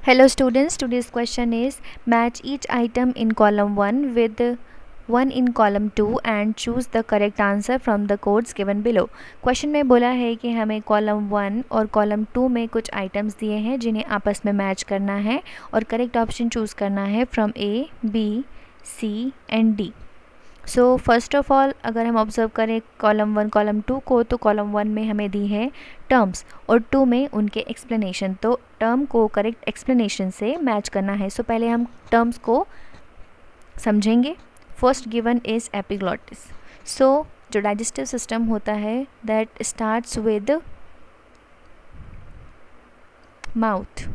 Hello students, today's question is match each item in column 1 with one in column 2 and choose the correct answer from the codes given below. Question में बोला है कि हमें column 1 और column 2 में कुछ items दिए हैं जिन्हें आपस में मैच करना है और करेक्ट ऑप्शन चूज़ करना है from A, B, C and D. So first of all अगर हम ऑब्ज़र्व करें कॉलम 1 कॉलम 2 को, तो कॉलम 1 में हमें दी है टर्म्स और 2 में उनके एक्सप्लेनेशन. तो टर्म को करेक्ट एक्सप्लेनेशन से मैच करना है. सो पहले हम टर्म्स को समझेंगे. First given is epiglottis. So जो डाइजेस्टिव सिस्टम होता है that starts with mouth.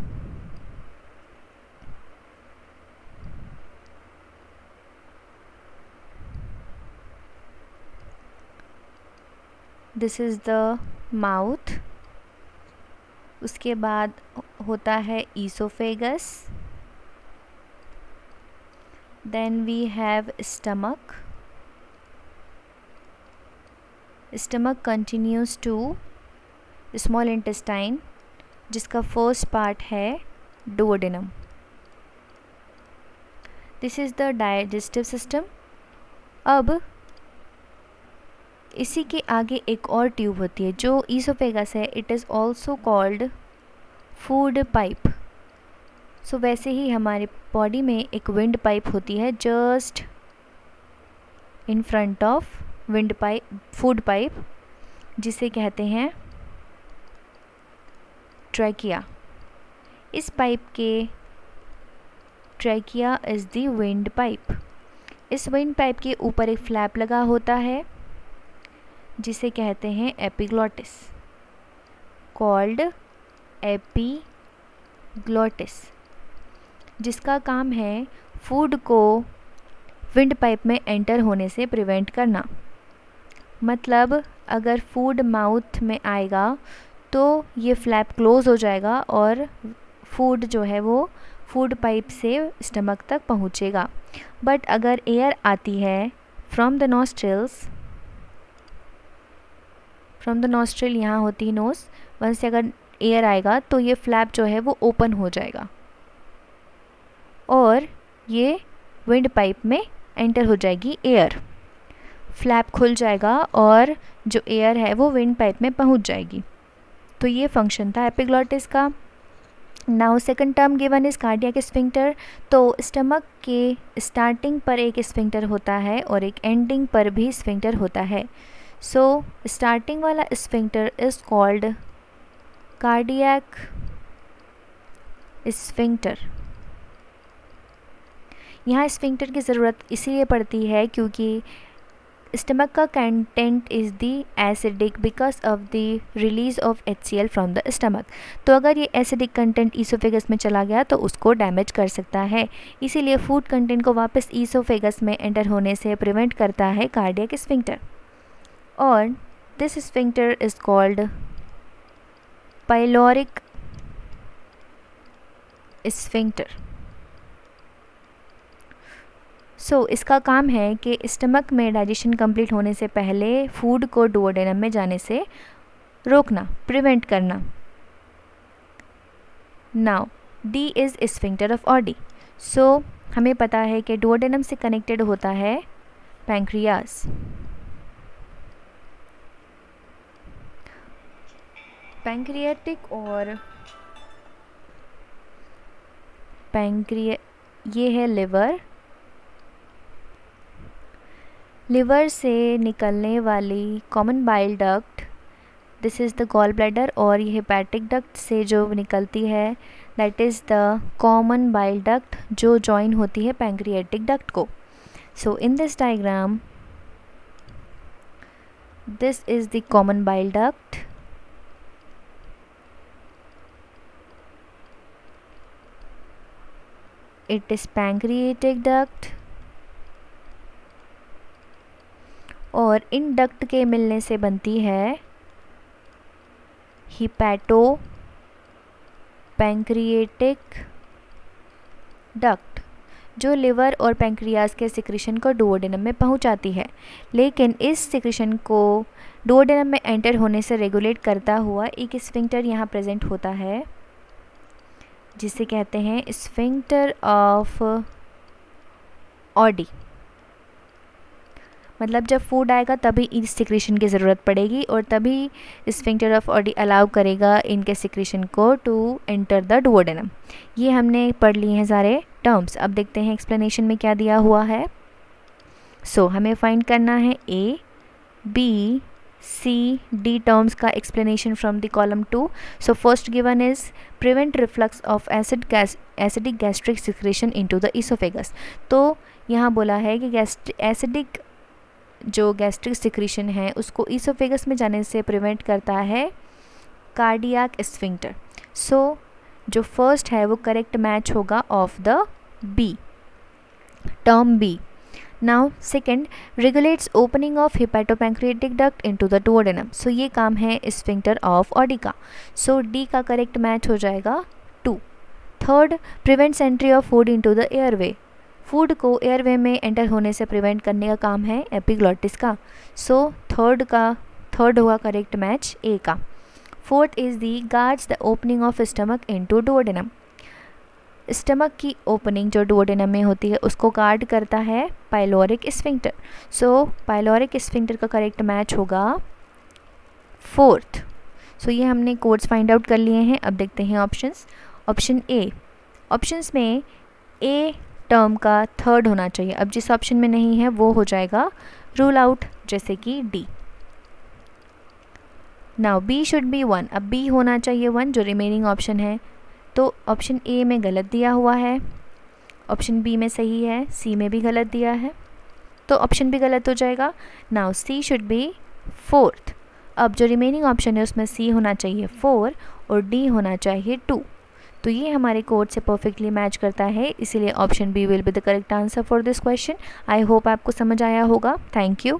This is the mouth. उसके बाद होता है oesophagus. Then we have stomach. Stomach continues to small intestine जिसका फर्स्ट पार्ट है duodenum. This is the digestive system. अब इसी के आगे एक और ट्यूब होती है जो ईसोफेगस है. It is also called food pipe. So वैसे ही हमारे बॉडी में एक विंड पाइप होती है just in front of wind pipe, food pipe, जिसे कहते हैं ट्रैकिया. इस पाइप के trachea is the wind pipe. इस विंड पाइप के ऊपर एक फ्लैप लगा होता है जिसे कहते हैं एपिग्लॉटिस, कॉल्ड एपिग्लॉटिस, जिसका काम है फूड को विंड पाइप में एंटर होने से प्रिवेंट करना. मतलब अगर फूड माउथ में आएगा तो ये फ्लैप क्लोज हो जाएगा और फूड जो है वो फूड पाइप से स्टमक तक पहुँचेगा. बट अगर एयर आती है फ्रॉम द नॉस्ट्रिल, यहाँ होती है नोज़, वहाँ से अगर एयर आएगा तो ये फ्लैप जो है वो ओपन हो जाएगा और ये विंड पाइप में एंटर हो जाएगी एयर. फ्लैप खुल जाएगा और जो एयर है वो विंड पाइप में पहुंच जाएगी. तो ये फंक्शन था एपिग्लॉटिस का. Now second term given is cardiac sphincter. तो स्टमक के स्टार्टिंग पर एक स्फिंक्टर होता है और एक एंडिंग पर भी स्फिंक्टर होता है. सो स्टार्टिंग वाला sphincter is called cardiac sphincter. यहाँ स्फिंक्टर की ज़रूरत इसीलिए पड़ती है क्योंकि स्टमक का content is the acidic because of the release of HCl from the stomach. तो अगर ये एसिडिक कंटेंट ईसोफेगस में चला गया तो उसको डैमेज कर सकता है. इसीलिए फूड कंटेंट को वापस ईसोफेगस में एंटर होने से प्रिवेंट करता है कार्डियक स्फिंक्टर. और this sphincter is called pyloric sphincter. So इसका काम है कि स्टमक में डाइजेशन कंप्लीट होने से पहले फूड को डुओडेनम में जाने से रोकना, प्रिवेंट करना. Now D is sphincter of Oddi. So हमें पता है कि डुओडेनम से कनेक्टेड होता है पैंक्रियास. पैंक्रियाटिक और ये है लिवर. लिवर से निकलने वाली common bile duct, this is the gall bladder. और ये हेपेटिक डक्ट से जो निकलती है that is the common bile duct जो जॉइन होती है पैंक्रियाटिक डक्ट को. So in this diagram this is the common bile duct. It is pancreatic duct और इन डक्ट के मिलने से बनती है हिपैटो पैंक्रियाटिक डक्ट जो लिवर और पैंक्रियाज के सिक्रीशन को डुओडेनम में पहुंचाती है. लेकिन इस सिक्रीशन को डुओडेनम में एंटर होने से रेगुलेट करता हुआ एक स्फिंक्टर यहाँ प्रेजेंट होता है जिसे कहते हैं स्फिंक्टर ऑफ ऑडी। मतलब जब फूड आएगा तभी इस सिक्रीशन की ज़रूरत पड़ेगी और तभी स्फिंक्टर ऑफ ऑडी अलाउ करेगा इनके सिक्रीशन को टू एंटर द डुओडेनम। ये हमने पढ़ लिए हैं सारे टर्म्स। अब देखते हैं एक्सप्लेनेशन में क्या दिया हुआ है। हमें फाइंड करना है ए, बी, सी, डी टर्म्स का explanation from the column 2। First given is prevent reflux of acidic gastric secretion into the oesophagus. तो यहाँ बोला है कि एसिडिक जो गैस्ट्रिक सिक्रीशन है उसको इसोफेगस में जाने से प्रिवेंट करता है कार्डियक स्फिंक्टर। जो फर्स्ट है वो करेक्ट मैच होगा of the B, term B. Now second, regulates opening of hepatopancreatic duct into the duodenum. ये काम है स्फिंक्टर ऑफ ऑडी का। डी का करेक्ट मैच हो जाएगा 2। Third, prevents entry of food into the airway. Food को airway में enter होने से प्रिवेंट करने का काम है एपिग्लॉटिस का। थर्ड होगा करेक्ट मैच ए का। Fourth is the guards the opening of stomach into duodenum. Stomach की ओपनिंग जो डुओडेनम में होती है उसको गार्ड करता है पाइलोरिक स्फिंक्टर। पाइलोरिक स्फिंक्टर का करेक्ट मैच होगा 4th। ये हमने कोड्स फाइंड आउट कर लिए हैं। अब देखते हैं ऑप्शंस। ऑप्शन ए, ऑप्शंस में ए टर्म का थर्ड होना चाहिए। अब जिस ऑप्शन में नहीं है वो हो जाएगा रूल आउट, जैसे कि D. Now B should be 1। अब बी होना चाहिए 1 जो रिमेनिंग ऑप्शन है। तो ऑप्शन ए में गलत दिया हुआ है, ऑप्शन बी में सही है, सी में भी गलत दिया है, तो ऑप्शन भी गलत हो जाएगा। Now see should be 4th। अब जो रिमेनिंग ऑप्शन है उसमें सी होना चाहिए 4 और डी होना चाहिए 2। तो ये हमारे कोड से परफेक्टली मैच करता है, इसीलिए option B will be the correct answer for this question. I hope आपको समझ आया होगा। Thank you.